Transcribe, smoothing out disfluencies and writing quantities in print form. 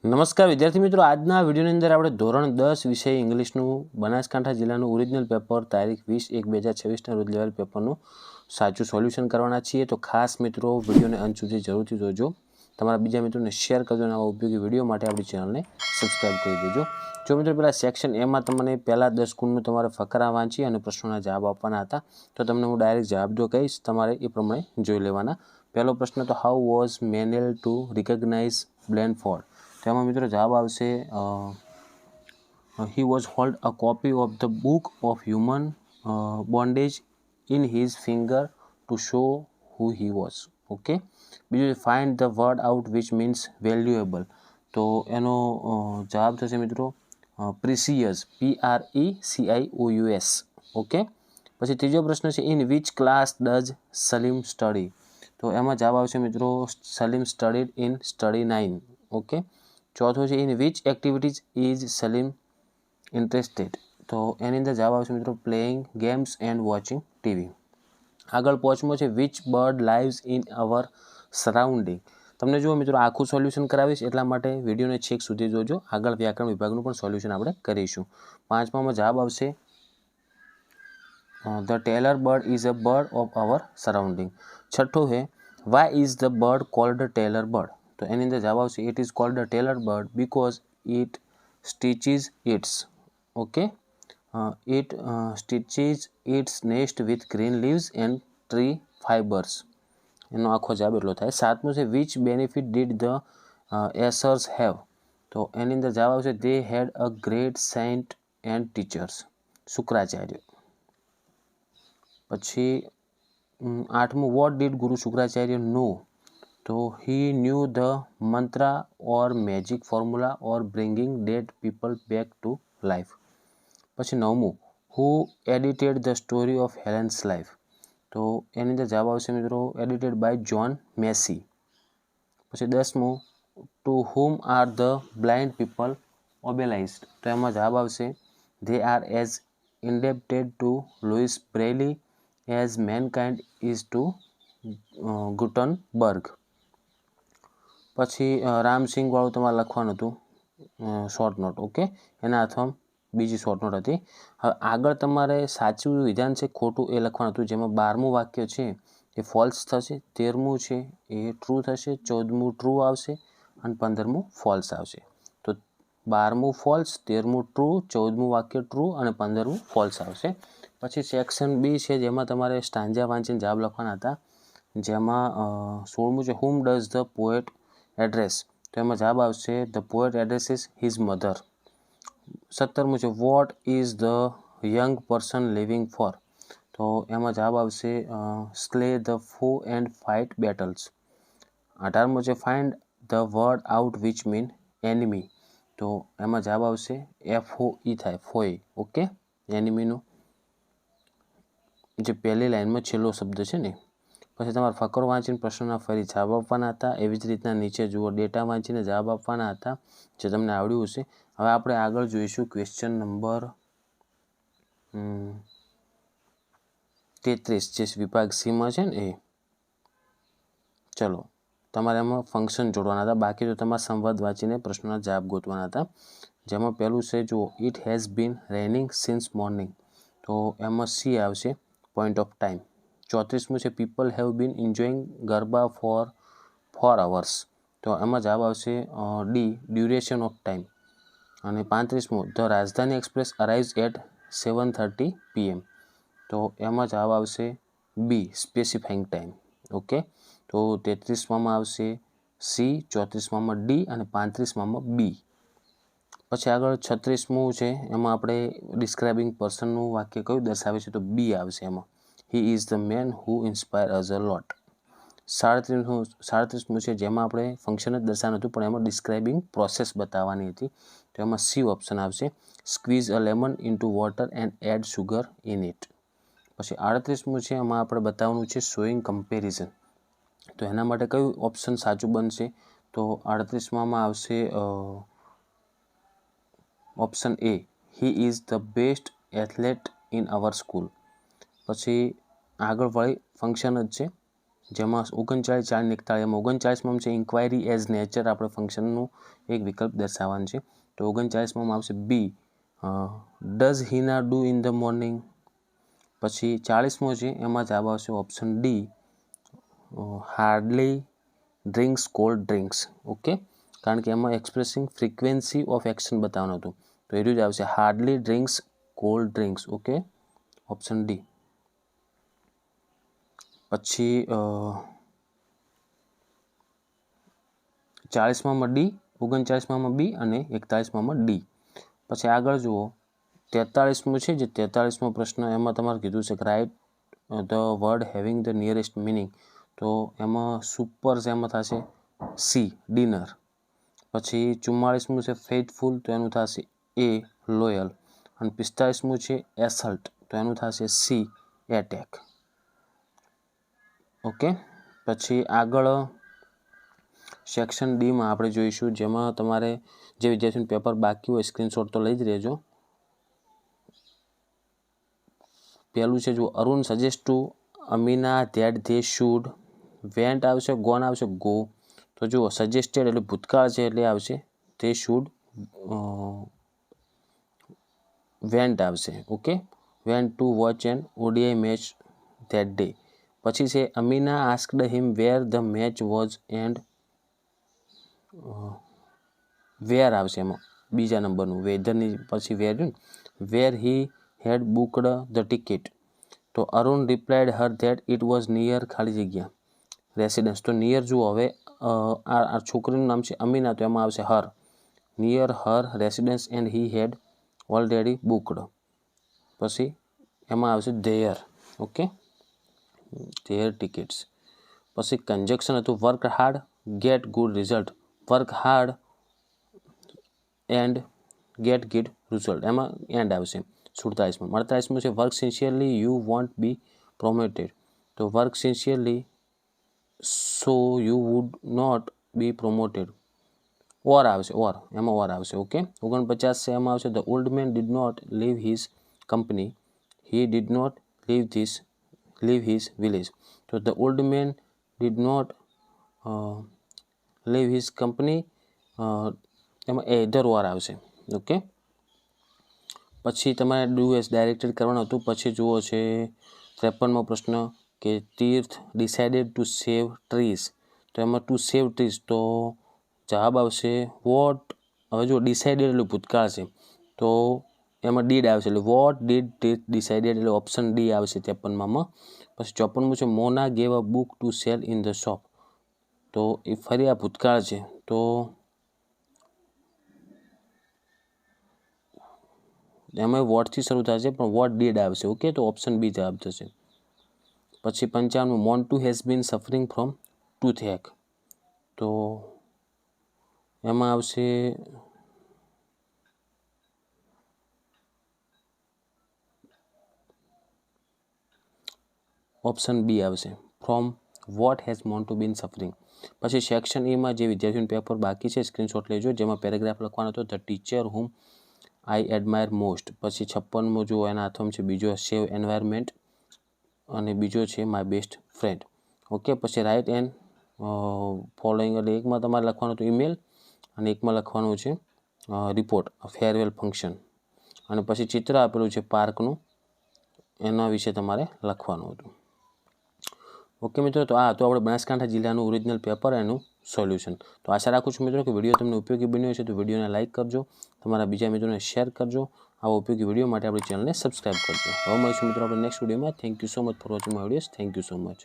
નમસ્કાર વિદ્યાર્થી મિત્રો, આજના વિડીયોની અંદર આપણે ધોરણ 10 વિષય ઇંગ્લિશનું બનાસકાંઠા જિલ્લાનું ઓરિજિનલ પેપર તારીખ 20/1/2026ના રોજ લેવલ પેપરનું સાચું સોલ્યુશન કરવાના છીએ. તો ખાસ મિત્રો વિડીયોને અંત સુધી જરૂરથી જોજો, તમારા બીજા મિત્રોને શેર કરજો અને આવા ઉપયોગી વિડીયો માટે આપણી ચેનલને સબસ્ક્રાઈબ કરી દેજો. જો મિત્રો પહેલાં સેક્શન એમાં તમને પહેલાં 10 ગુણનું તમારે ફકરા વાંચી અને પ્રશ્નોના જવાબ આપવાના હતા, તો તમને હું ડાયરેક્ટ જવાબ જો કહીશ, તમારે એ પ્રમાણે જોઈ લેવાના. પહેલો પ્રશ્ન, તો હાઉ વોઝ મેનેલ ટુ રિકગ્નાઇઝ બ્લેનફોર્ડ? તેમાં મિત્રો જવાબ આવશે he was hold a copy of the book of human bondage in his finger to show who he was. Okay, બીજું find the word out which means valuable. તો એનો જવાબ થશે મિત્રો precious, PRECIOUS. ઓકે, પછી ત્રીજો પ્રશ્ન છે in which class does Salim study? તો એમાં જવાબ આવશે મિત્રો Salim studied in study 9. Okay, ચોથો છે in which activities is Salim interested? તો એની અંદર જવાબ આવશે મિત્રો playing games and watching TV. આગળ પાંચમો છે which bird lives in our surrounding? તમને જુઓ મિત્રો આખું સોલ્યુશન કરાવીશ, એટલા માટે વિડીયોને છેક સુધી જોજો. આગળ વ્યાકરણ વિભાગનું પણ સોલ્યુશન આપણે કરીશું. પાંચમામાં જવાબ આવશે the tailor bird is a bird of our surrounding. છઠ્ઠો છે why is the bird called tailor bird? તો એની અંદર જવાબ આવશે it is called a tailor bird because it stitches its. Okay, it stitches its nest with green leaves and tree fibres. એનો આખો જવાબ એટલો થાય. સાતમું છે which benefit did the acers have? તો એની અંદર જવાબ આવશે they had a great Saint and teachers, Shukracharya. પછી આઠમું વોટ ડીડ ગુરુ શુક્રાચાર્ય નો? તો he knew the mantra or magic formula or bringing dead people back to life. પછી નવમું who edited the story of Helen's life? તો એની અંદર જવાબ આવશે મિત્રો edited by John Massey. પછી દસમું to whom are the blind people obliged? તો એમાં જવાબ આવશે they are as indebted to Louis Braille as mankind is to Gutenberg. પછી રામસિંગવાળું તમારે લખવાનું હતું શોર્ટ નોટ. ઓકે, એના અથવા બીજી શોર્ટ નોટ હતી. હવે આગળ તમારે સાચું વિધાન છે ખોટું એ લખવાનું હતું, જેમાં 12મું વાક્ય છે એ ફોલ્સ થશે, 13મું છે એ ટ્રુ થશે, 14મું ટ્રુ આવશે અને 15મું ફોલ્સ આવશે. તો 12મું ફોલ્સ, 13મું ટ્રુ, 14મું વાક્ય ટ્રુ અને 15મું ફોલ્સ આવશે. પછી સેક્શન બી છે જેમાં તમારે સ્ટાન્જા વાંચીને જવાબ લખવાના હતા, જેમાં 16મું છે whom does the poet address? તો એમાં જવાબ આવશે the poet addresses his mother. 17મું છે what is the young person living for? તો એમાં જવાબ આવશે slay the foe and fight battles. 18મું છે find the word out which mean enemy? તો એમાં જવાબ આવશે FOE થાય, ફોઈ. ઓકે, એનિમીનું જે પહેલી લાઇનમાં છેલ્લો શબ્દ છે ને. પછી તમારે ફકરો વાંચીને પ્રશ્નોના ફરી જવાબ આપવાના હતા. એવી જ રીતના નીચે જુઓ ડેટા વાંચીને જવાબ આપવાના હતા, જે તમને આવડ્યું હશે. હવે આપણે આગળ જોઈશું ક્વેશ્ચન નંબર 33, જે વિભાગ સીમાં છે ને એ. ચલો, તમારે એમાં ફંક્શન જોડવાના હતા, બાકી તો તમારે સંવાદ વાંચીને પ્રશ્નોના જવાબ ગોતવાના હતા. જેમાં પહેલું છે જુઓ it has been raining since morning. તો એમાં સી આવશે પોઈન્ટ ઓફ ટાઈમ. 34મું છે people have been enjoying garba for 4 hours. તો એમાં જવાબ આવશે ડી ડ્યુરેશન ઓફ ટાઈમ. અને 35મું ધ રાજધાની એક્સપ્રેસ અરાઇવ્સ એટ 7:30 PM. તો એમાં જવાબ આવશે બી સ્પેસિફાઈંગ ટાઈમ. ઓકે, તો 33માં આવશે સી, 34માં ડી અને 35માં બી. પછી આગળ 36મું છે, એમાં આપણે ડિસ્ક્રાઇબિંગ પર્સનનું વાક્ય કયું દર્શાવે છે? તો બી આવશે એમાં he is the man who inspire us a lot. 37મું છે, જેમાં આપણે ફંક્શન જ દર્શાવવાનું હતું પણ એમાં ડિસ્ક્રાઇબિંગ પ્રોસેસ બતાવવાની હતી. તો એમાં સી ઓપ્શન આવશે squeeze a lemon into water and add sugar in it. પછી 38મું છે, એમાં આપણે બતાવવાનું છે શોઈંગ કમ્પેરિઝન. તો એના માટે કયું ઓપ્શન સાચું બનશે? તો 38માં આવશે option A he is the best athlete in our school. પછી આગળ વળી ફંક્શન જ છે, જેમાં 39 4 ને 41 એમાં 39માં છે ઇન્ક્વાયરી એઝ નેચર આપણે ફંક્શનનું એક વિકલ્પ દર્શાવવાનું છે. તો 39માં આવશે B, does Hina do in the morning. પછી 40મો છે એમાં જવાબ આવશે option D, hardly drinks cold drinks. Okay, કારણ કે એમાં એક્સપ્રેસિંગ ફ્રીક્વન્સી ઓફ એક્શન બતાવવાનું હતું, તો એ જ આવશે hardly drinks cold drinks. Okay, option D. પછી 40માં ડી, 39માં બી અને 41માં ડી. પછી આગળ જુઓ 43મું છે, જે 43મો પ્રશ્ન એમાં તમારે કીધું છે કે write the word having the nearest meaning. તો એમાં સુપર એમાં થશે સી, ડિનર. પછી 44મું છે ફેથફુલ, તો એનું થશે એ, લોયલ. અને 45મું છે એસલ્ટ, તો એનું થશે સી, એટેક. ઓકે, પછી આગળ સેક્શન ડીમાં આપણે જોઈશું, જેમાં તમારે જે વિદ્યાર્થીનું પેપર બાકી હોય સ્ક્રીનશોટ તો લઈ જ રહેજો. પહેલું છે જો Arun suggest to Amina that they should, went આવશે, ગોન આવશે, ગો. તો જુઓ સજેસ્ટેડ એટલે ભૂતકાળ છે એટલે આવશે ધે શુડ, વેન્ટ આવશે. Okay, went to watch an ODI match that day. પછી છે Amina asked him where the match was and where આવશે એમાં બીજા નંબરનું, વેધરની પછી where, where he had booked the ticket. તો Arun replied her that it was near ખાલી જગ્યા રેસિડન્સ. તો નિયર જુઓ હવે આ છોકરીનું નામ છે અમીના, તો એમાં આવશે her, near her residence and he had already booked. પછી એમાં આવશે ધેયર. Okay, their tickets. પછી કન્જક્શન હતું work hard get good result, work hard and get good result, એમાં એન્ડ આવશે 47માં. 48મું છે work sincerely you won't be promoted. તો work sincerely so you would not be promoted, or આવશે, or એમાં ઓર આવશે. ઓકે, 49 છે એમાં આવશે the old man did not leave his company, he did not leave his village. તો the old man did not leave his company, એમાં either or આવશે. Okay, પછી તમારે ડુ એઝ ડાયરેક્ટેડ કરવાનું હતું. પછી જુઓ છે 53મો પ્રશ્ન કે તીર્થ ડિસાઇડેડ ટુ સેવ ટ્રીઝ. તો એમાં ટુ સેવ ટ્રીઝ, તો જવાબ આવશે વોટ. હવે જો ડિસાઇડેડ એટલે ભૂતકાળ છે, તો એમાં ડીડ આવશે એટલે વોટ ડીડ તીર્થ ડિસાઇડેડ, એટલે ઓપ્શન ડી આવશે 53માં. પછી 54મું છે Mona gave a book to sell in the shop. તો એ ફરી આ ભૂતકાળ છે, તો એમાં વોટથી શરૂ થશે પણ વોટ ડીડ આવશે. ઓકે, તો ઓપ્શન બી જવાબ થશે. પછી 55મું Montu has been suffering from toothache. તો એમાં આવશે ઓપ્શન બી આવશે, from what has Montu been suffering. પછી સેક્શન એમાં જે વિદ્યાર્થીનું પેપર બાકી છે સ્ક્રીનશોટ લેજો, જેમાં પેરેગ્રાફ લખવાનો હતો the teacher whom I admire most. પછી 56મું જો એના હાથમાં છે બીજો સેવ એન્વાયરમેન્ટ, અને બીજો છે માય બેસ્ટ ફ્રેન્ડ. ઓકે, પછી રાઇટ એન્ડ ફોલોઈંગ, એટલે એકમાં તમારે લખવાનું હતું ઈમેલ અને એકમાં લખવાનું છે રિપોર્ટ ફેરવેલ ફંક્શન. અને પછી ચિત્ર આપેલું છે પાર્કનું, એના વિશે તમારે લખવાનું હતું. ઓકે મિત્રો, તો આ હતું આપણે બનાસકાંઠા જિલ્લાનું ઓરિજિનલ પેપર એનું સોલ્યુશન. તો આશા રાખું છું મિત્રો કે વિડીયો તમને ઉપયોગી બન્યો છે. તો વિડીયોને લાઇક કરજો, તમારા બીજા મિત્રોને શેર કરજો. આવા ઉપયોગી વિડીયો માટે આપણી ચેનલને સબસ્ક્રાઈબ કરજો. હવે મળીશું મિત્રો આપણે નેક્સ્ટ વિડીયોમાં. Thank you so much for watching my videos. Thank you so much.